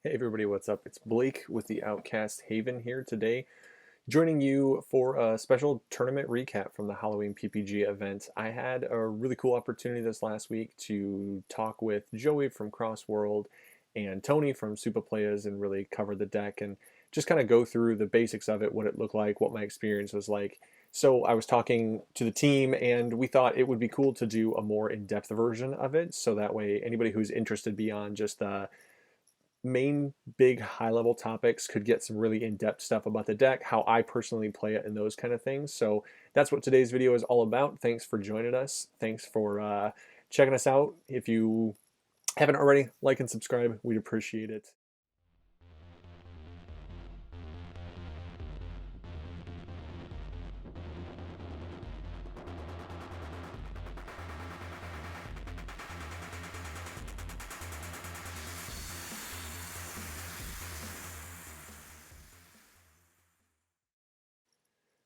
Hey everybody, what's up? It's Blake with the Outcast Haven here today, joining you for a special tournament recap from the Halloween PPG event. I had a really cool opportunity this last week to talk with Joey from Crossworld and Tony from Super Players and really cover the deck and just kind of go through the basics of it, what it looked like, what my experience was like. So I was talking to the team and we thought it would be cool to do a more in-depth version of it so that way anybody who's interested beyond just the main big high level topics could get some really in-depth stuff about the deck, how I personally play it, and those kind of things. So that's what today's video is all about. Thanks for joining us. Thanks for checking us out. If you haven't already, like and subscribe. We'd appreciate it.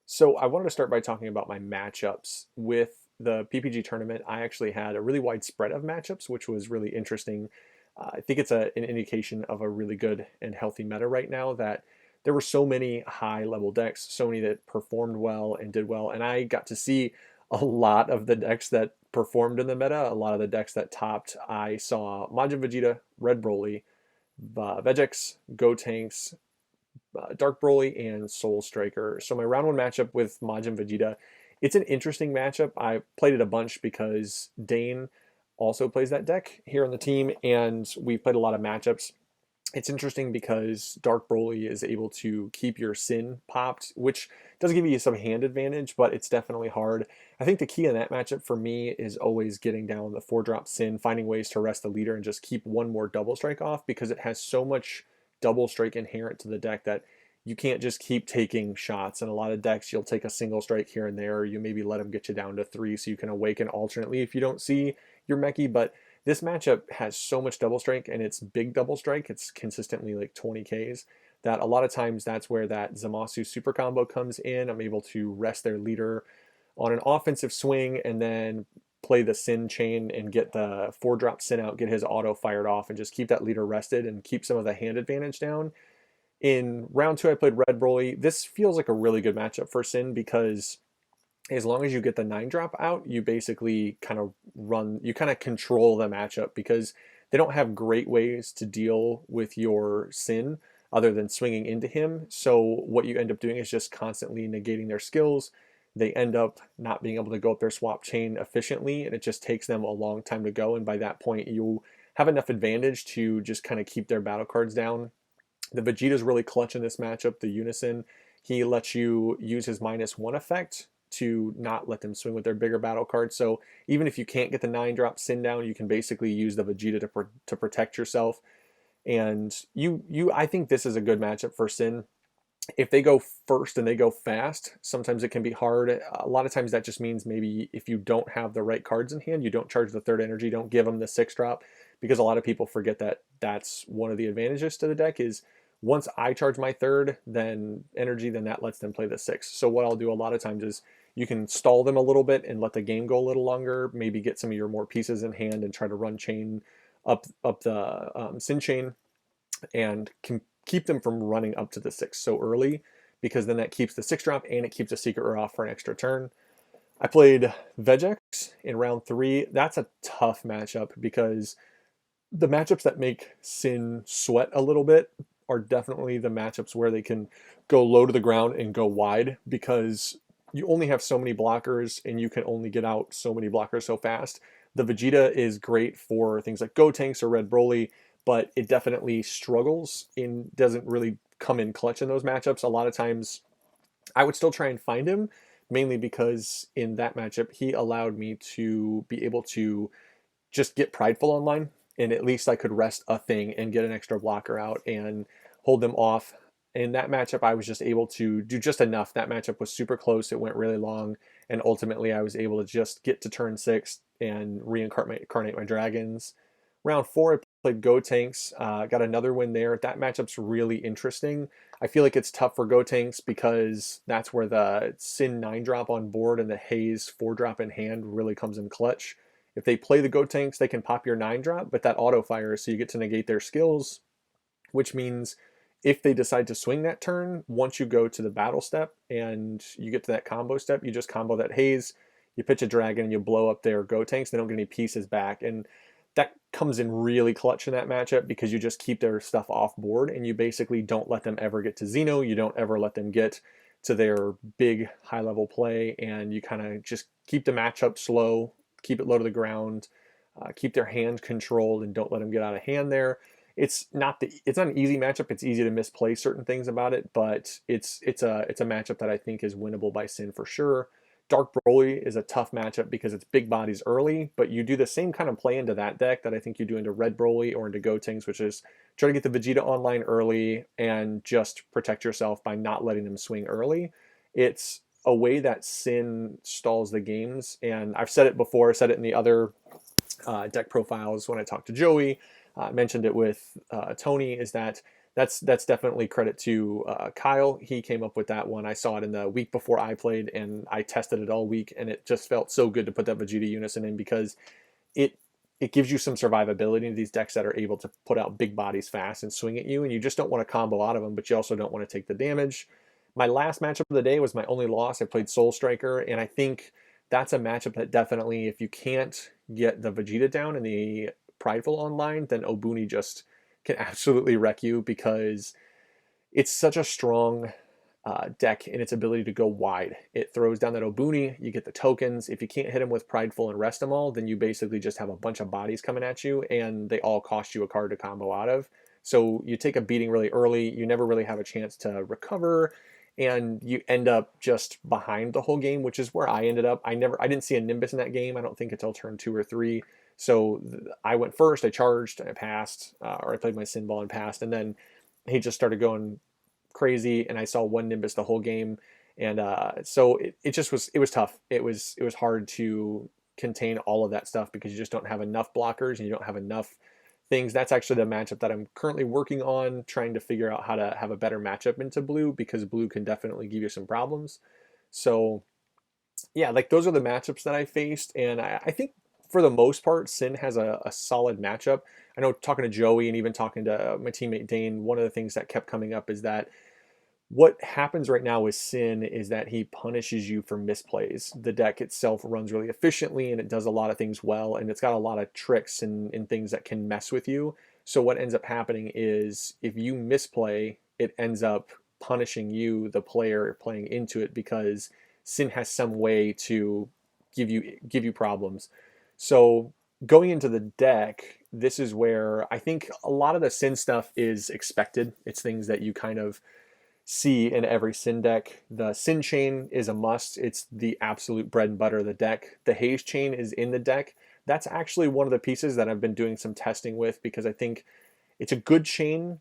So I wanted to start by talking about my matchups with the PPG tournament. I actually had a really wide spread of matchups, which was really interesting. I think it's an indication of a really good and healthy meta right now that there were so many high level decks, so many that performed well and did well, and I got to see a lot of the decks that performed in the meta, a lot of the decks that topped. I saw MAJIN VEGETA, Red Broly, VEGEKS, Go Tanks, Dark BRELY and Soul Striker. So my round one matchup with MAJIN VEGETA, it's an interesting matchup. I played it a bunch because Dane also plays that deck here on the team, and we've played a lot of matchups. It's interesting because Dark Broly is able to keep your Syn popped, which does give you some hand advantage, but it's definitely hard. I think the key in that matchup for me is always getting down the 4-drop Syn, finding ways to rest the leader and just keep one more double strike off because it has so much double strike inherent to the deck that you can't just keep taking shots. In a lot of decks, you'll take a single strike here and there, or you maybe let them get you down to 3 so you can awaken alternately if you don't see your mechie, but this matchup has so much double strike and it's big double strike, it's consistently like 20 Ks, that a lot of times that's where that Zamasu super combo comes in. I'm able to rest their leader on an offensive swing and then play the Syn chain and get the 4-drop Syn out, get his auto fired off, and just keep that leader rested and keep some of the hand advantage down. In round 2, I played Red Broly. This feels like a really good matchup for Syn because as long as you get the 9-drop out, you basically kind of you kind of control the matchup because they don't have great ways to deal with your Syn other than swinging into him. So what you end up doing is just constantly negating their skills. They end up not being able to go up their swap chain efficiently, and it just takes them a long time to go. And by that point, you have enough advantage to just kind of keep their battle cards down. The Vegeta's really clutch in this matchup, the Unison. He lets you use his -1 effect to not let them swing with their bigger battle cards. So even if you can't get the 9-drop Syn down, you can basically use the Vegeta to protect yourself. And I think this is a good matchup for Syn. If they go first and they go fast, sometimes it can be hard. A lot of times that just means maybe if you don't have the right cards in hand, you don't charge the 3rd energy, don't give them the 6-drop, because a lot of people forget that that's one of the advantages to the deck is once I charge my 3rd then energy, then that lets them play the 6. So what I'll do a lot of times is you can stall them a little bit and let the game go a little longer, maybe get some of your more pieces in hand and try to run chain up the Syn chain and can keep them from running up to the 6 so early, because then that keeps the 6-drop and it keeps a secret rare off for an extra turn. I played VEGEKS in round 3. That's a tough matchup because the matchups that make Syn sweat a little bit are definitely the matchups where they can go low to the ground and go wide because you only have so many blockers and you can only get out so many blockers so fast. The Vegeta is great for things like Go Tanks or Red Broly, but it definitely struggles and doesn't really come in clutch in those matchups. A lot of times I would still try and find him, mainly because in that matchup he allowed me to be able to just get prideful online, and at least I could rest a thing and get an extra blocker out and hold them off. In that matchup, I was just able to do just enough. That matchup was super close. It went really long, and ultimately I was able to just get to turn 6 and reincarnate my dragons. Round 4, I played Go Tanks. Got another win there. That matchup's really interesting. I feel like it's tough for Go Tanks because that's where the Syn 9-drop on board and the Haze 4-drop in hand really comes in clutch. If they play the Go Tanks, they can pop your 9-drop, but that auto fires, so you get to negate their skills. which means if they decide to swing that turn, once you go to the battle step and you get to that combo step, you just combo that haze, you pitch a dragon, and you blow up their go tanks. They don't get any pieces back. And that comes in really clutch in that matchup because you just keep their stuff off board and you basically don't let them ever get to Xeno. You don't ever let them get to their big high level play, and you kind of just keep the matchup slow, keep it low to the ground, keep their hand controlled, and don't let them get out of hand there. It's not an easy matchup. It's easy to misplay certain things about it, but it's a matchup that I think is winnable by Syn for sure. Dark Broly is a tough matchup because it's big bodies early, but you do the same kind of play into that deck that I think you do into Red Broly or into Gotenks, which is try to get the Vegeta online early and just protect yourself by not letting them swing early. It's a way that Syn stalls the games, and I've said it before. I said it in the other deck profiles when I talked to Joey. I mentioned it with Tony. Is that's definitely credit to Kyle. He came up with that one. I saw it in the week before I played, and I tested it all week, and it just felt so good to put that Vegeta Unison in because it gives you some survivability in these decks that are able to put out big bodies fast and swing at you, and you just don't want to combo out of them, but you also don't want to take the damage. My last matchup of the day was my only loss. I played Soul Striker, and I think that's a matchup that definitely, if you can't get the Vegeta down in the Prideful online, then Obuni just can absolutely wreck you because it's such a strong deck in its ability to go wide. It throws down that Obuni, you get the tokens. If you can't hit him with Prideful and rest them all, then you basically just have a bunch of bodies coming at you, and they all cost you a card to combo out of. So you take a beating really early, you never really have a chance to recover, and you end up just behind the whole game, which is where I ended up. I didn't see a Nimbus in that game, I don't think, until turn 2 or 3. So I went first, I charged, I passed, or I played my Syn Ball and passed, and then he just started going crazy, and I saw one Nimbus the whole game, and so it just was tough. It was hard to contain all of that stuff because you just don't have enough blockers and you don't have enough things. That's actually the matchup that I'm currently working on, trying to figure out how to have a better matchup into blue, because blue can definitely give you some problems. So yeah, like those are the matchups that I faced, and I think for the most part, Syn has a solid matchup. I know talking to Joey and even talking to my teammate Dane, one of the things that kept coming up is that what happens right now with Syn is that he punishes you for misplays. The deck itself runs really efficiently and it does a lot of things well, and it's got a lot of tricks and things that can mess with you. So what ends up happening is if you misplay, it ends up punishing you, the player playing into it, because Syn has some way to give you problems. So going into the deck, this is where I think a lot of the Syn stuff is expected. It's things that you kind of see in every Syn deck. The Syn chain is a must. It's the absolute bread and butter of the deck. The Haze chain is in the deck. That's actually one of the pieces that I've been doing some testing with because I think it's a good chain,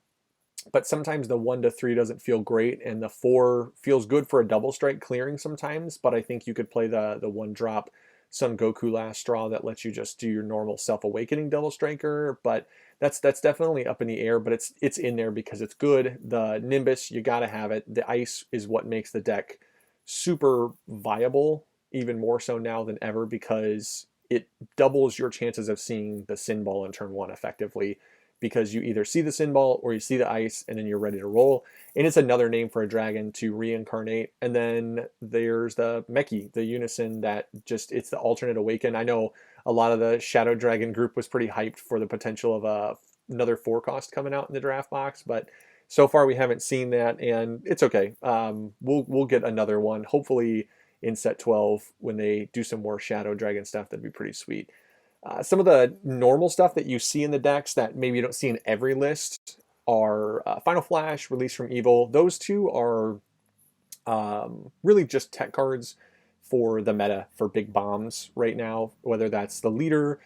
but sometimes the 1 to 3 doesn't feel great, and the 4 feels good for a double strike clearing sometimes, but I think you could play the 1 drop Son Goku Last Straw that lets you just do your normal Self-Awakening Double Striker, but that's definitely up in the air, but it's in there because it's good. The Nimbus, you gotta have it. The Ice is what makes the deck super viable, even more so now than ever, because it doubles your chances of seeing the Syn Ball in turn 1 effectively, because you either see the Syn Ball or you see the Ice and then you're ready to roll. And it's another name for a dragon to reincarnate. And then there's the Meki, the Unison, that just, it's the alternate awaken. I know a lot of the Shadow Dragon group was pretty hyped for the potential of another 4 cost coming out in the draft box, but so far we haven't seen that, and it's okay. We'll get another one, hopefully in set 12 when they do some more Shadow Dragon stuff. That'd be pretty sweet. Some of the normal stuff that you see in the decks that maybe you don't see in every list are Final Flash, Release from Evil. Those two are really just tech cards for the meta for big bombs right now, whether that's the leader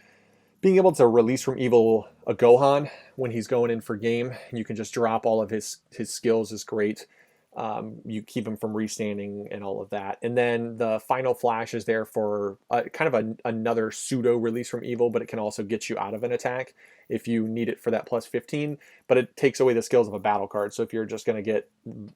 being able to release from evil a Gohan when he's going in for game. You can just drop all of his skills is great. You keep him from restanding and all of that. And then the Final Flash is there for kind of another pseudo release from evil, but it can also get you out of an attack if you need it for that plus 15. But it takes away the skills of a battle card. So if you're just going to get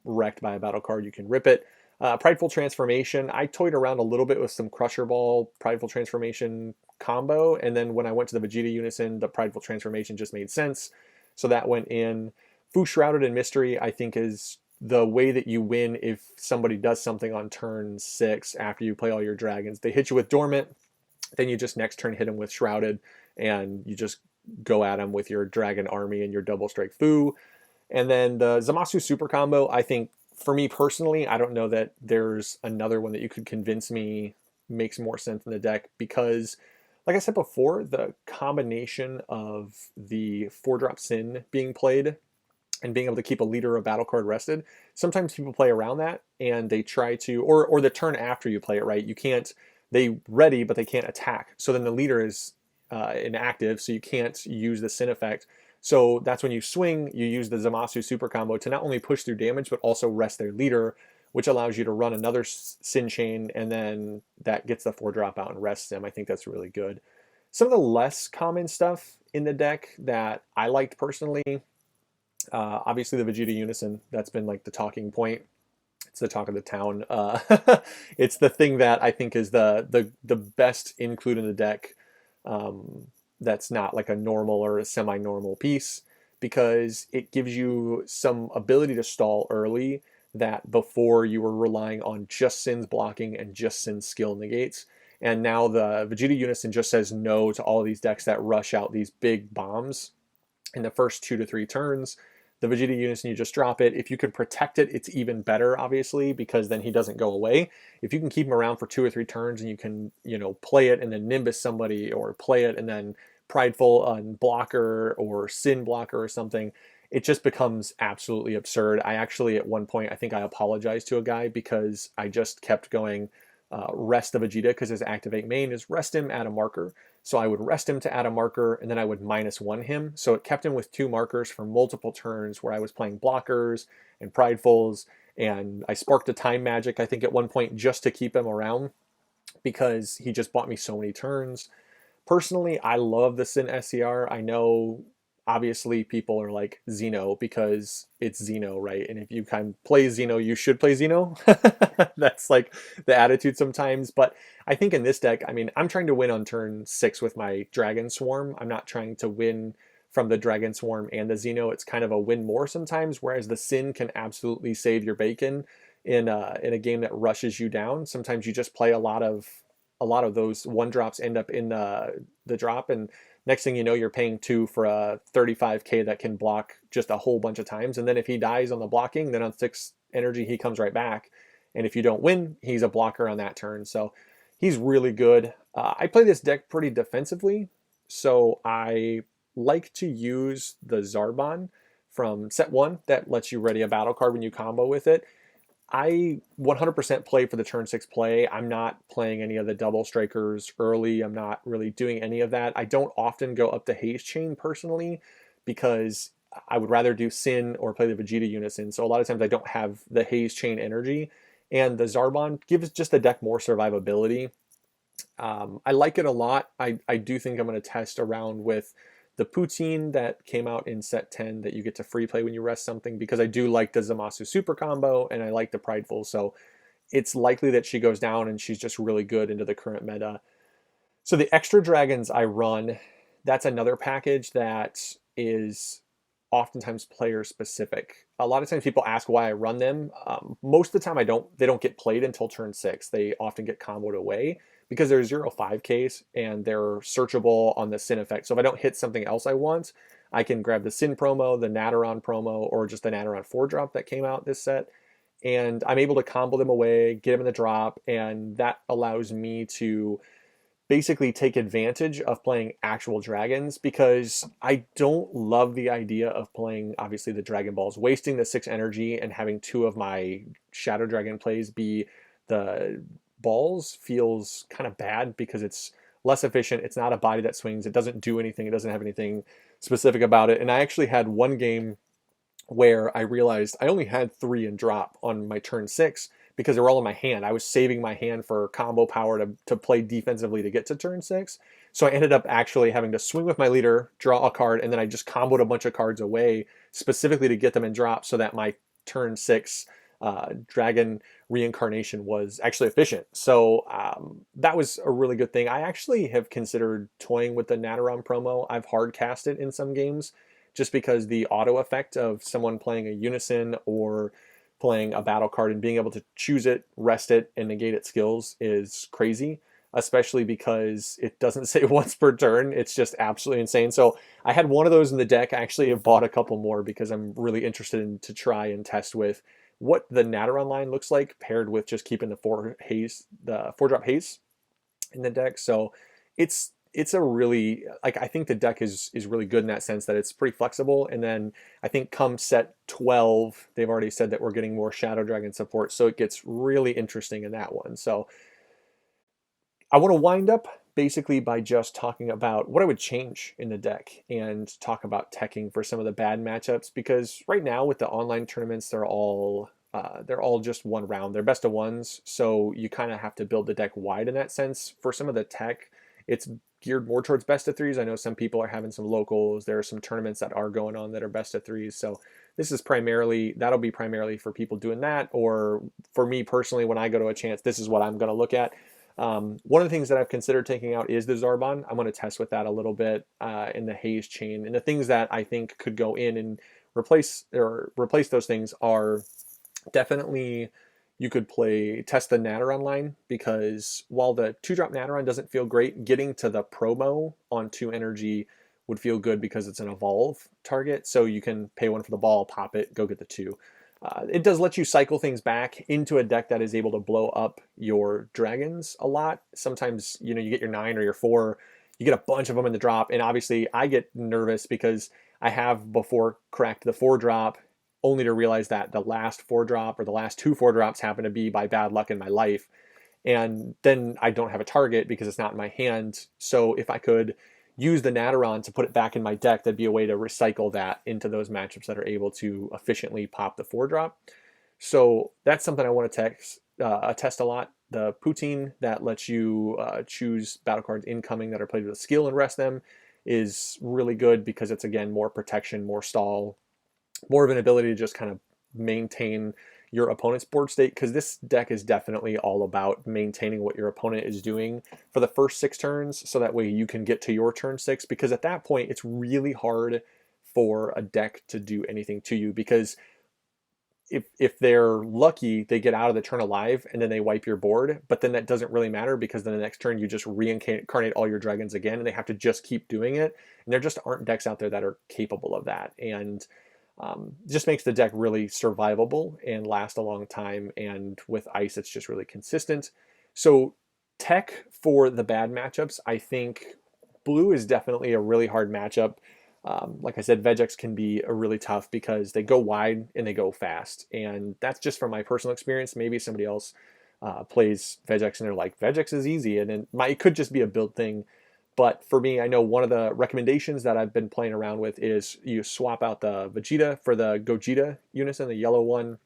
wrecked by a battle card, you can rip it. Prideful Transformation, I toyed around a little bit with some Crusher Ball Prideful Transformation combo, and then when I went to the Vegeta Unison, the Prideful Transformation just made sense, so that went in. Fu Shrouded in Mystery, I think, is the way that you win if somebody does something on turn 6 after you play all your dragons. They hit you with Dormant, then you just next turn hit them with Shrouded, and you just go at them with your Dragon Army and your Double Strike Fu. And then the Zamasu Super Combo, I think, for me personally, I don't know that there's another one that you could convince me makes more sense in the deck because, like I said before, the combination of the 4-drop Syn being played and being able to keep a leader or battle card rested, sometimes people play around that and they try to, or the turn after you play it, right? You can't, they ready, but they can't attack. So then the leader is inactive, so you can't use the Syn effect. So that's when you swing, you use the Zamasu super combo to not only push through damage, but also rest their leader, which allows you to run another Syn Chain, and then that gets the 4-drop out and rests them. I think that's really good. Some of the less common stuff in the deck that I liked personally, obviously the Vegeta Unison, that's been like the talking point. It's the talk of the town. It's the thing that I think is the best include in the deck. That's not like a normal or a semi-normal piece, because it gives you some ability to stall early that before you were relying on just Syn's blocking and just Syn's skill negates. And now the Vegeta Unison just says no to all of these decks that rush out these big bombs in the first 2 to 3 turns. The Vegeta Unison, you just drop it. If you can protect it, it's even better, obviously, because then he doesn't go away. If you can keep him around for 2 or 3 turns and you can, play it and then Nimbus somebody, or play it and then Prideful on blocker or Syn blocker or something, it just becomes absolutely absurd. I actually, at one point, I think I apologized to a guy because I just kept going rest the Vegeta, because his activate main is rest him, add a marker. So I would rest him to add a marker, and then I would -1 him. So it kept him with 2 markers for multiple turns where I was playing blockers and pridefuls, and I sparked a time magic, I think, at one point just to keep him around because he just bought me so many turns. Personally, I love the Syn SCR. I know, obviously, people are like Xeno because it's Xeno, right? And if you kind of play Xeno, you should play Xeno. That's like the attitude sometimes. But I think in this deck, I mean, I'm trying to win on turn 6 with my Dragon Swarm. I'm not trying to win from the Dragon Swarm and the Xeno. It's kind of a win more sometimes, whereas the Syn can absolutely save your bacon in a game that rushes you down. Sometimes you just play a lot of those 1-drops end up in the drop, and next thing you know, you're paying 2 for a 35k that can block just a whole bunch of times. And then if he dies on the blocking, then on 6 energy, he comes right back. And if you don't win, he's a blocker on that turn. So he's really good. I play this deck pretty defensively, so I like to use the Zarbon from set 1 that lets you ready a battle card when you combo with it. I 100% play for the turn 6 play. I'm not playing any of the double strikers early. I'm not really doing any of that. I don't often go up to Haze Chain personally because I would rather do Syn or play the Vegeta Unison. So a lot of times I don't have the Haze Chain energy. And the Zarbon gives just the deck more survivability. I like it a lot. I do think I'm going to test around with the Poutine that came out in set 10 that you get to free play when you rest something, because I do like the Zamasu super combo and I like the Prideful, so it's likely that she goes down and she's just really good into the current meta. So the extra dragons I run, that's another package that is oftentimes player specific. A lot of times people ask why I run them. Most of the time they don't get played until turn 6. They often get comboed away because they're 0-5Ks and they're searchable on the Syn effect. So if I don't hit something else I want, I can grab the Syn promo, the Nataron promo, or just the Nataron 4-drop that came out this set, and I'm able to combo them away, get them in the drop, and that allows me to basically take advantage of playing actual dragons, because I don't love the idea of playing, obviously, the Dragon Balls, wasting the 6 energy and having 2 of my Shadow Dragon plays be the balls. Feels kind of bad because it's less efficient. It's not a body that swings. It doesn't do anything. It doesn't have anything specific about it. And I actually had one game where I realized I only had 3 in drop on my turn 6 because they were all in my hand. I was saving my hand for combo power to play defensively to get to turn 6. So I ended up actually having to swing with my leader, draw a card, and then I just comboed a bunch of cards away specifically to get them in drop so that my turn 6 dragon reincarnation was actually efficient. So that was a really good thing. I actually have considered toying with the Nataron promo. I've hard cast it in some games just because the auto effect of someone playing a unison or playing a battle card and being able to choose it, rest it, and negate its skills is crazy, especially because it doesn't say once per turn. It's just absolutely insane. So I had one of those in the deck. I actually have bought a couple more because I'm really interested in to try and test with what the Natteron line looks like paired with just keeping the four drop haze in the deck. So it's a really, like, I think the deck is really good in that sense that it's pretty flexible. And then I think come set 12, they've already said that we're getting more Shadow Dragon support, so it gets really interesting in that one. So I want to wind up basically by just talking about what I would change in the deck and talk about teching for some of the bad matchups, because right now with the online tournaments, they're all just one round. They're best of ones, so you kind of have to build the deck wide in that sense. For some of the tech, it's geared more towards best of threes. I know some people are having some locals. There are some tournaments that are going on that are best of threes. So this is that'll be primarily for people doing that. Or for me personally, when I go to a chance, this is what I'm going to look at. One of the things that I've considered taking out is the Zarbon. I'm going to test with that a little bit in the Haze chain. And the things that I think could go in and replace those things are definitely, you could test the Natteron line, because while the 2-drop Natteron doesn't feel great, getting to the promo on 2 energy would feel good because it's an evolve target. So you can pay 1 for the ball, pop it, go get the 2. It does let you cycle things back into a deck that is able to blow up your dragons a lot. Sometimes, you get your 9 or your 4, you get a bunch of them in the drop, and obviously I get nervous because I have before cracked the 4-drop, only to realize that the last 4-drop or the last 2 4-drops happen to be by bad luck in my life. And then I don't have a target because it's not in my hand. So if I could use the Natteron to put it back in my deck, that'd be a way to recycle that into those matchups that are able to efficiently pop the 4-drop. So that's something I want to test a lot. The Poutine that lets you choose battle cards incoming that are played with a skill and rest them is really good because it's, again, more protection, more stall, more of an ability to just kind of maintain your opponent's board state, because this deck is definitely all about maintaining what your opponent is doing for the first 6 turns, so that way you can get to your turn 6, because at that point it's really hard for a deck to do anything to you, because if they're lucky, they get out of the turn alive and then they wipe your board, but then that doesn't really matter, because then the next turn you just reincarnate all your dragons again and they have to just keep doing it, and there just aren't decks out there that are capable of that. And just makes the deck really survivable and last a long time, and with ice it's just really consistent. So tech for the bad matchups, I think blue is definitely a really hard matchup. Like I said, VEGEKS can be a really tough because they go wide and they go fast, and that's just from my personal experience. Maybe somebody else plays VEGEKS and they're like, VEGEKS is easy, and it could just be a build thing. But for me, I know one of the recommendations that I've been playing around with is you swap out the VEGETA for the Gogeta unison, the yellow one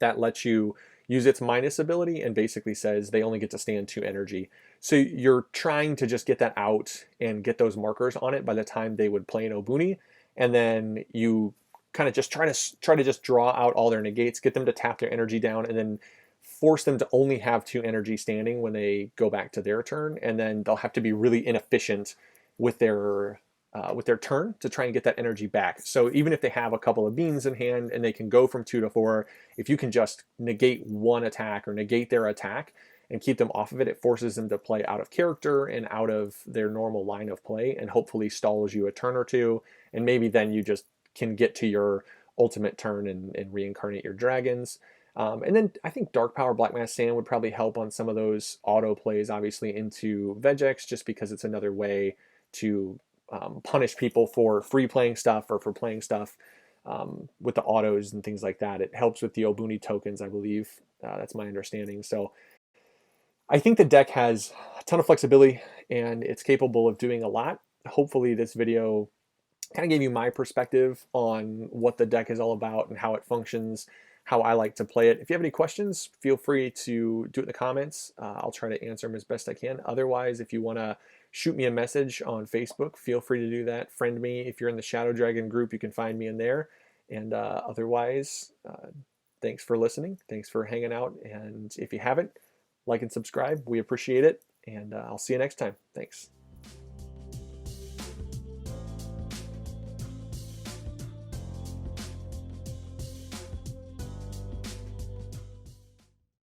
that lets you use its minus ability and basically says they only get to stand 2 energy. So you're trying to just get that out and get those markers on it by the time they would play an Obuni, and then you kind of just try to just draw out all their negates, get them to tap their energy down, and then force them to only have 2 energy standing when they go back to their turn, and then they'll have to be really inefficient with their turn to try and get that energy back. So even if they have a couple of beans in hand and they can go from 2 to 4, if you can just negate 1 attack or negate their attack and keep them off of it, it forces them to play out of character and out of their normal line of play, and hopefully stalls you a turn or 2, and maybe then you just can get to your ultimate turn and reincarnate your dragons. And then I think Dark Power Black Mass Sand would probably help on some of those auto plays, obviously, into VEGEKS, just because it's another way to punish people for free playing stuff or for playing stuff with the autos and things like that. It helps with the Obuni tokens, I believe. That's my understanding. So I think the deck has a ton of flexibility and it's capable of doing a lot. Hopefully this video kind of gave you my perspective on what the deck is all about and how it functions, how I like to play it. If you have any questions, feel free to do it in the comments. I'll try to answer them as best I can. Otherwise, if you want to shoot me a message on Facebook, feel free to do that. Friend me. If you're in the Shadow Dragon group, you can find me in there. And otherwise, thanks for listening. Thanks for hanging out. And if you haven't, like and subscribe. We appreciate it. And I'll see you next time. Thanks.